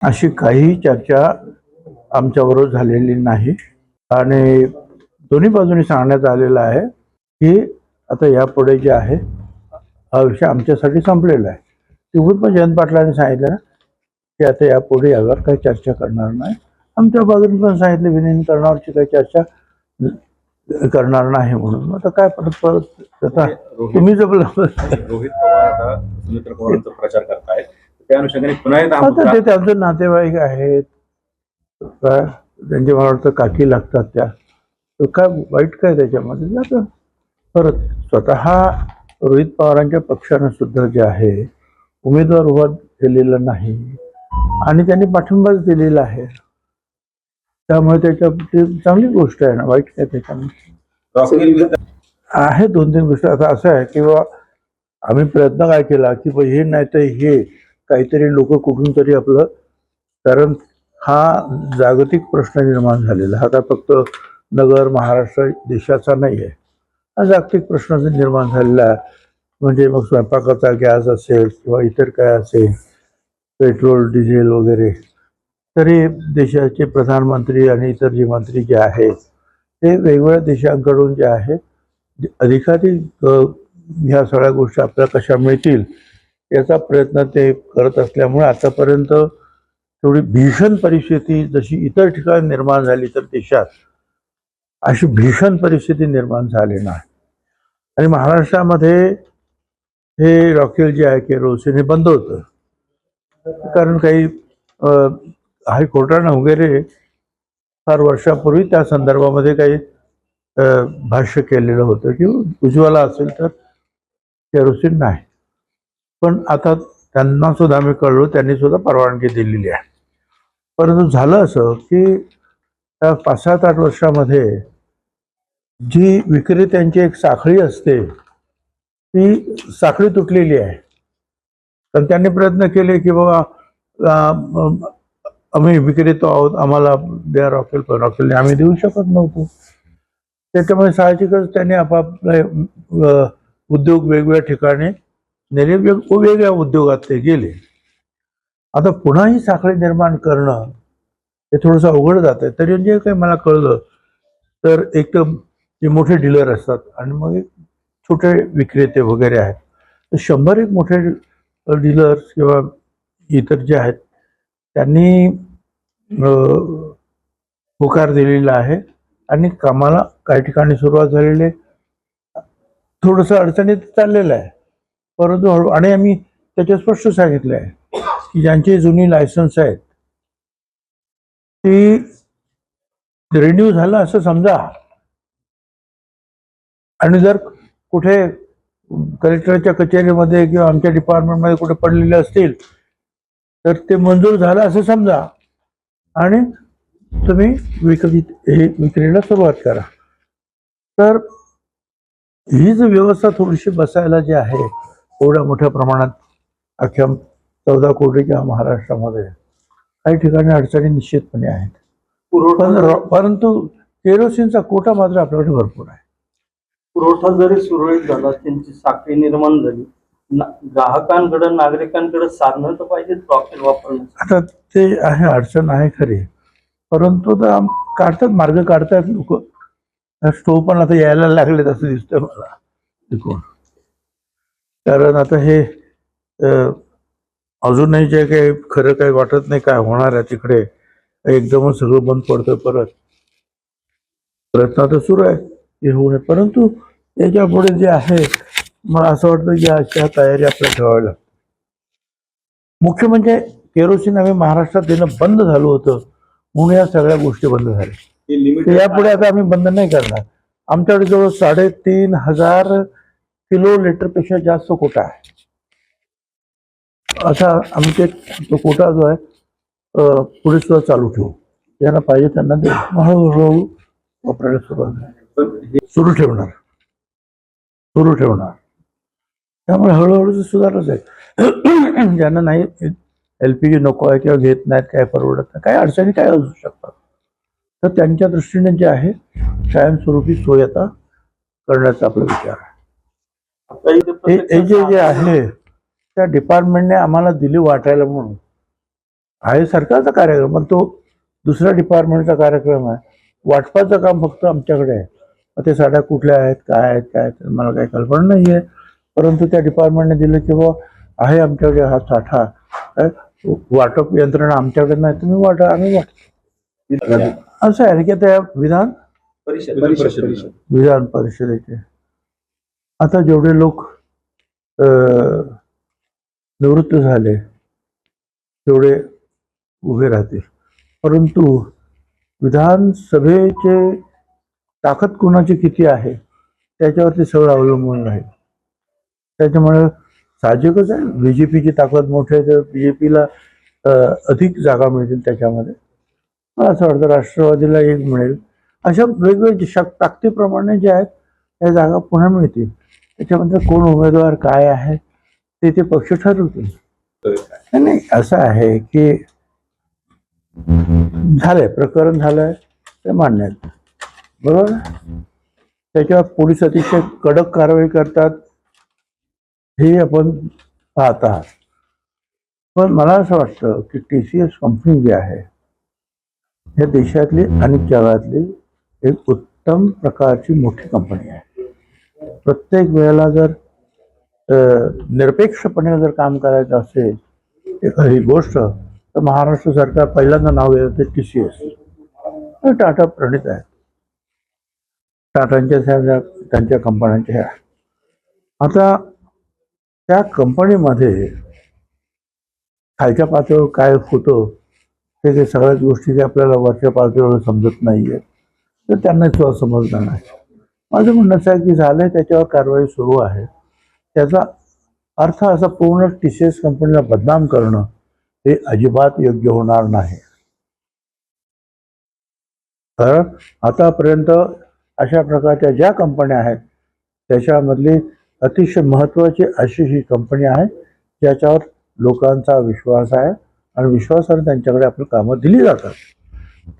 अशी काही चर्चा आमच्याबरोबर झालेली नाही आणि दोन्ही बाजूनी सांगण्यात आलेलं आहे की आता यापुढे जे आहे हा विषय आमच्यासाठी संपलेला आहे. तिकडून पण जयंत पाटलांनी सांगितलं ना की आता यापुढे यावर काही चर्चा करणार नाही. आमच्या बाजूने पण सांगितलं विलीनीकरणावरची काही चर्चा करणार नाही म्हणून. आता काय परत आता तुम्ही जर रोहित पवार आता सुमित्रा पवारांचा प्रचार करतायत, त्या अनुषंगाने पुन्हा एकदा आता ते त्यांचे नातेवाईक आहेत, काय त्यांचे मला वाटतं काकी लागतात त्या, काय वाईट काय त्याच्यामध्ये. जातं परत स्वतः रोहित पवारांच्या पक्षानं सुद्धा जे आहे उमेदवार उभा केलेला नाही आणि त्यांनी पाठिंबाच दिलेला आहे. त्यामुळे त्याच्या चांगली गोष्ट आहे ना, वाईट काय त्याच्यामध्ये आहे. 2-3 गोष्टी आता असं आहे की बाबा आम्ही प्रयत्न काय केला की हे नाही तर हे काहीतरी लोक कुठून तरी आपलं, कारण हा जागतिक प्रश्न निर्माण झालेला, हा काय फक्त नगर महाराष्ट्र देशाचा नाही आहे, हा जागतिक प्रश्न निर्माण झालेला आहे. म्हणजे मग स्वयंपाकाचा गॅस असेल किंवा इतर काय असेल, पेट्रोल डिझेल वगैरे, तरी देशाचे प्रधानमंत्री आणि इतर जे मंत्री जे आहेत ते वेगवेगळ्या देशांकडून जे आहे अधिकाधिक ह्या सगळ्या गोष्टी आपल्याला कशा मिळतील याचा प्रयत्न ते करत असल्यामुळे आतापर्यंत थोडी भीषण परिस्थिती जशी इतर ठिकाणी निर्माण झाली तर देशात अशी भीषण परिस्थिती निर्माण झाली नाही. आणि महाराष्ट्रामध्ये हे रॉकेल जे आहे केरोसिन हे बंद होतं, कारण काही हायकोर्टानं वगैरे फार वर्षापूर्वी त्या संदर्भामध्ये काही भाष्य केलेलं होतं की उज्ज्वला असेल तर केरोसिन नाही. पण आता त्यांना सुद्धा मी कळलो, त्यांनी सुद्धा परवानगी दिलेली आहे. परंतु झालं असं की त्या 5-7-8 वर्षामध्ये जी विक्रेत्यांची एक साखळी असते ती साखळी तुटलेली आहे. तर त्यांनी प्रयत्न केले की बाबा आम्ही विक्रेतो आहोत, आम्हाला द्या रॉकेल, पण रॉकेल आम्ही देऊ शकत नव्हतो. त्याच्यामुळे साहजिकच त्यांनी आपापले उद्योग वेगवेगळ्या ठिकाणी नेले, वेगवेगळ्या उद्योगात ते गेले. आता पुन्हा ही साखळी निर्माण करणं हे थोडंसं अवघड जात आहे. तरी जे काही मला कळलं तर एक तर जे मोठे डीलर असतात आणि मग एक छोटे विक्रेते वगैरे आहेत, तर 100 मोठे डीलर्स किंवा इतर जे आहेत त्यांनी होकार दिलेला आहे आणि कामाला काही ठिकाणी सुरुवात झालेली आहे. थोडंसं अडचणीत चाललेलं आहे, परंतु हळू, आणि आम्ही त्याच्या स्पष्ट सांगितलं आहे की ज्यांची जुनी लायसन्स आहेत ती रिन्यू झालं असं समजा, आणि जर कुठे कलेक्टरच्या कचेरीमध्ये किंवा आमच्या डिपार्टमेंटमध्ये कुठे पडलेले असतील तर ते मंजूर झालं असं समजा आणि तुम्ही विक्रीला सुरुवात करा. तर ही जी व्यवस्था थोडीशी बसायला जी आहे एवढ्या मोठ्या प्रमाणात अख्ख्या 14 कोटीच्या महाराष्ट्रामध्ये काही ठिकाणी अडचणी निश्चितपणे आहेत. परंतु केरोसिनचा कोटा मात्र आपल्याकडे भरपूर आहे. पुरवठा जरी सुरळीत झाला, त्यांची साखळी निर्माण झाली, ग्राहकांकडे नागरिकांकडे साधनं तर पाहिजे रॉकेल वापरणं. आता ते आहे, अडचण आहे खरी, परंतु काढतात, मार्ग काढतात लोक. स्टोव पण आता यायला लागलेत असं दिसतंय मला तिकडून. कारण आता हे अजूनही जे काही खरं काही वाटत नाही काय होणार आहे तिकडे, एकदमच सगळं बंद पडतं. परत प्रयत्न तर सुरू आहे हे होऊ नये, परंतु याच्या पुढे जे आहे मला असं वाटतं की अशा तयारी आपल्याला ठेवावी लागते. मुख्य म्हणजे केरोसिन आम्ही महाराष्ट्रात देणं बंद झालं होतं म्हणून या सगळ्या गोष्टी बंद झाल्या. यापुढे आता आम्ही बंद नाही करणार. आमच्याकडे जवळ 3,500 किलो लिटरपेक्षा जास्त कोटा आहे. असा आमचे तो कोटा जो आहे पुढे सुद्धा चालू ठेवू. ज्यांना पाहिजे त्यांना दे, हळूहळू वापरायला सुरू ठेवणार. त्यामुळे हळूहळू सुधारच आहे. ज्यांना नाही LPG नको आहे किंवा घेत नाहीत, काय परवडत नाही, काय अडचणी काय असू शकतात, तर त्यांच्या दृष्टीने जे आहे कायमस्वरूपी सोय आता करण्याचा आपला विचार आहे. हे जे आहे त्या डिपार्टमेंटने आम्हाला दिली वाटायला म्हणून आहे सरकारचा कार्यक्रम, पण तो दुसऱ्या डिपार्टमेंटचा कार्यक्रम आहे. वाटपाचं काम फक्त आमच्याकडे आहे. मग ते साड्या कुठल्या आहेत, काय आहेत, काय आहेत, मला काही कल्पना नाही आहे. परंतु त्या डिपार्टमेंटने दिलं की बाबा आहे आमच्याकडे हा साठा, वाटप यंत्रणा आमच्याकडे नाही, तुम्ही वाटा, आम्ही वाटतो. असं आहे की त्या विधान परिषदेचे आता जेवढे लोक निवृत्त झाले तेवढे उभे राहतील, परंतु विधानसभेचे ताकद कोणाची किती आहे त्याच्यावरती सगळं अवलंबून राहील. त्याच्यामुळे साहजिकच आहे, बीजेपीची ताकद मोठी आहे तर बीजेपीला अधिक जागा मिळतील. त्याच्यामध्ये मला असं वाटतं राष्ट्रवादीला एक मिळेल. अशा वेगवेगळ्या ताकदीप्रमाणे जे आहेत त्या जागा पुन्हा मिळतील. त्याच्यामध्ये कोण उमेदवार काय आहे ते पक्ष ठरवतील. नाही असं आहे की झालंय, प्रकरण झालंय, ते मान्य आहे, बरोबर. त्याच्यावर पोलीस अतिशय कडक कारवाई करतात हे आपण पाहत आहात. पण मला असं वाटतं की TCS कंपनी जी आहे या देशातली आणि जगातली एक उत्तम प्रकारची मोठी कंपनी आहे. प्रत्येक वेळेला जर निरपेक्षपणे जर काम करायचं असेल एखादी गोष्ट तर महाराष्ट्र सरकार पहिल्यांदा नाव येतं ते TCS. टाटा प्रणित आहे, टाटांच्या त्यांच्या कंपन्यांच्या. आता त्या कंपनीमध्ये खालच्या पातळीवर काय होतं ते सगळ्याच गोष्टी जे आपल्याला वरच्या पातळीवर समजत नाहीये तर त्यांना तो समजणार नाही. माझं म्हणणं असं आहे की झालंय, त्याच्यावर कारवाई सुरू आहे. त्याचा अर्थ असा पूर्ण TCS कंपनीला बदनाम करणं हे अजिबात योग्य होणार नाही. कारण आतापर्यंत अशा प्रकारच्या ज्या कंपन्या आहेत त्याच्यामधली अतिशय महत्त्वाची अशी ही कंपनी आहे ज्याच्यावर लोकांचा विश्वास आहे आणि विश्वासाने त्यांच्याकडे आपली कामं दिली जातात.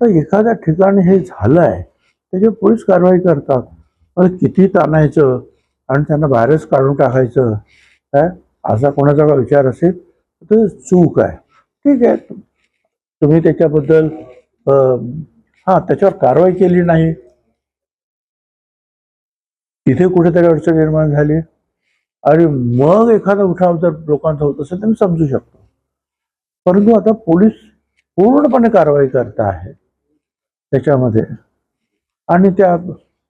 तर एखाद्या ठिकाणी हे झालं आहे त्याच्यावर पोलीस कारवाई करतात. पण किती ताणायचं आणि त्यांना बाहेरच काढून टाकायचं काय असा कोणाचा विचार असेल तर चूक आहे. ठीक आहे, तुम्ही त्याच्याबद्दल त्याच्यावर कारवाई केली नाही, तिथे कुठेतरी अडचण निर्माण झाली आणि मग एखादा उठाव जर लोकांचा होत असेल तर मी समजू शकतो. परंतु आता पोलीस पूर्णपणे कारवाई करत आहे त्याच्यामध्ये आणि त्या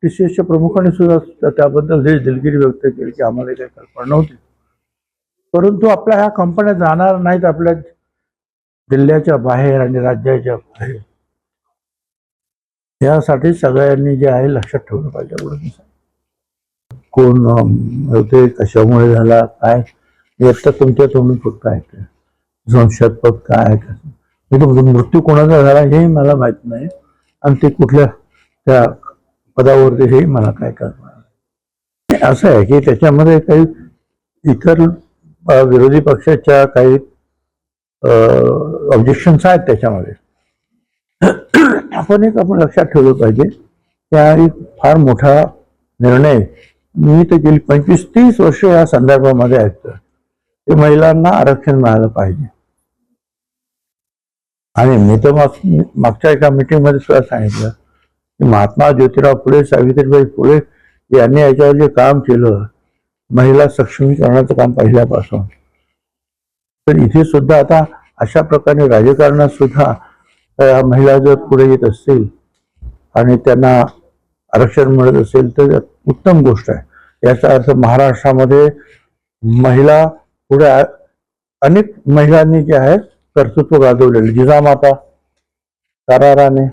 TCSच्या प्रमुखांनी सुद्धा त्याबद्दल दिलगिरी व्यक्त केली की आम्हाला काही कल्पना नव्हती. परंतु आपल्या ह्या कंपन्या जाणार नाहीत आपल्या जिल्ह्याच्या बाहेर आणि राज्याच्या बाहेर, यासाठी सगळ्यांनी जे आहे लक्षात ठेवलं पाहिजे. कोण होते, कशामुळे झाला, काय तर तुमच्या तोंडून फक्त ऐकते संशयास्पद काय मृत्यू कोणाचा झाला हेही मला माहित नाही आणि ते कुठल्या त्या पदावरती हेही मला काय कळणार. असं आहे की त्याच्यामध्ये काही इतर विरोधी पक्षाच्या काही ऑब्जेक्शन्स आहेत त्याच्यामध्ये. आपण लक्षात ठेवलं पाहिजे की हा एक फार मोठा निर्णय. मी तर गेली 25-30 वर्ष या संदर्भामध्ये ऐकतो की महिलांना आरक्षण मिळालं पाहिजे. आणि मी तर मागच्या एका मीटिंगमध्ये सुद्धा सांगितलं की महात्मा ज्योतिराव फुले, सावित्रीबाई फुले यांनी याच्यावर जे काम केलं महिला सक्षमीकरणाचं काम पहिल्यापासून, तर इथे सुद्धा आता अशा प्रकारे राजकारणात सुद्धा महिला जर पुढे येत असतील आणि त्यांना आरक्षण मिळत असेल तर उत्तम गोष्ट आहे. याचा अर्थ महाराष्ट्रामध्ये महिला पुढे अनेक महिलांनी जे आहे कर्तृत्व गाजवलेले, जिजामाता, तारा राणी,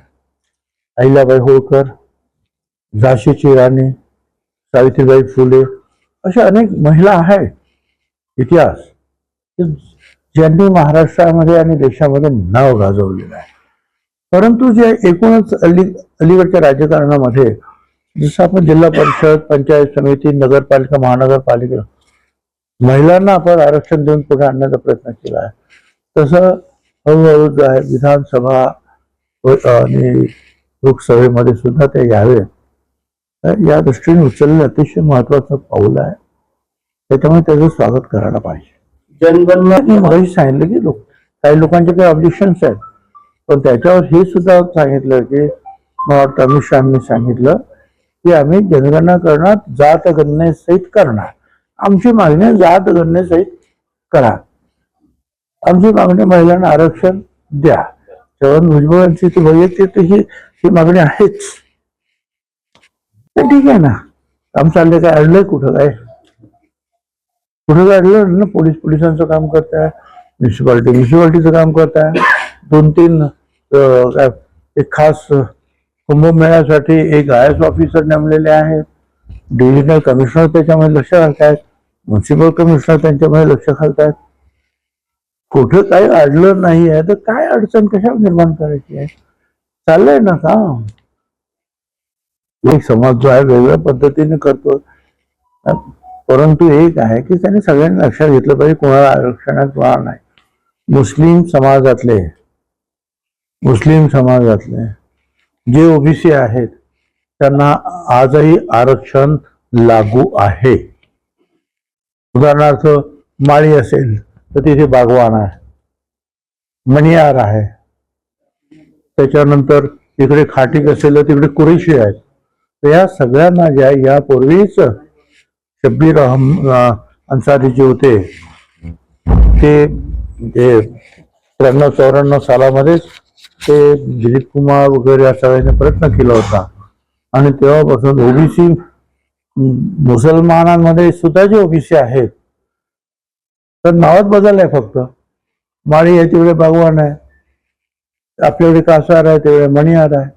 अहिल्याबाई होळकर, झाशीची राणी, सावित्रीबाई फुले, अशा अनेक महिला आहेत इतिहास ज्यांनी महाराष्ट्रामध्ये आणि देशामध्ये नाव गाजवलेलं आहे. परंतु जे एकूणच अलीकडच्या राजकारणामध्ये जसं आपण जिल्हा परिषद, पंचायत समिती, नगरपालिका, महानगरपालिका महिलांना आपण आरक्षण देऊन पुढे आणण्याचा प्रयत्न केला आहे, तसं हळूहळू जो आहे विधानसभा आणि लोकसभेमध्ये सुद्धा ते यावे या दृष्टीने उचललेलं अतिशय महत्वाचं पाऊल आहे. त्याच्यामुळे त्याचं स्वागत करायला पाहिजे. जनगणना मगाशी सांगितलं की काही लोकांचे काही ऑब्जेक्शन्स आहेत, पण त्याच्यावर हे सुद्धा सांगितलं की मला वाटतं अमित शहानी सांगितलं की आम्ही जनगणना करणार, जात गणनेसहित करणार. आमची मागणी आहे, जात गणनेसहित करा. आमची मागणी महिलांना आरक्षण द्या. छगन भुजबळांची ती वैयक्तिक ही मागणी आहेच. तर ठीक आहे ना, काम चाललंय, काय अडलंय कुठं काय? कुठं काय अडलं ना? पोलिसांचं काम करताय, म्युन्सिपाल्टीचं काम करताय. 2-3 काय एक खास कुंभमेळ्यासाठी एक IAS ऑफिसर नेमलेले आहेत. डिव्हिजनल कमिशनर त्याच्यामध्ये लक्ष घालतायत, म्युन्सिपल कमिशनर त्यांच्यामध्ये लक्ष घालतायत. कुठं काही अडलं नाही आहे तर काय अडचण कशावर निर्माण करायची आहे? चाललंय ना काम. एक समाज जो आहे वेगळ्या पद्धतीने करतो, परंतु एक आहे की त्यांनी सगळ्यांनी लक्षात घेतलं पाहिजे कोणाला आरक्षणात कोणाला नाही. मुस्लिम समाजातले जे ओबीसी आहेत त्यांना आजही आरक्षण लागू आहे. उदाहरणार्थ माळी असेल तर तिथे बागवान आहे, मणियार आहे. त्याच्यानंतर इकडे खाटीक असेल तर तिकडे कुरेशी आहेत. तर या सगळ्यांना ज्या यापूर्वीच शब्बीर अन्सारी जे होते ते 93-94 सालामध्येच ते दिलीप कुमार वगैरे या सगळ्यांनी प्रयत्न केला होता. आणि तेव्हापासून ओबीसी मुसलमानांमध्ये सुद्धा जे ओबीसी आहेत तर नावात बदललंय फक्त. माळी आहे तिकडे बागवान आहे, आपल्याकडे कासार आहे तिकडे मणियार आहे,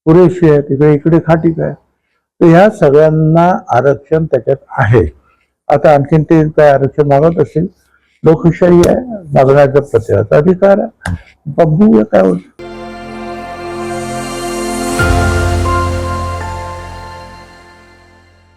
कुरेशी आहे तिकडे इकडे खाटीक आहे. तर ह्या सगळ्यांना आरक्षण त्याच्यात आहे. आता आणखीन ते काय आरक्षण मागत असेल, लोकशाही आहे, मागण्याचा प्रत्येकाचा अधिकार आहे. बघूया काय होतं.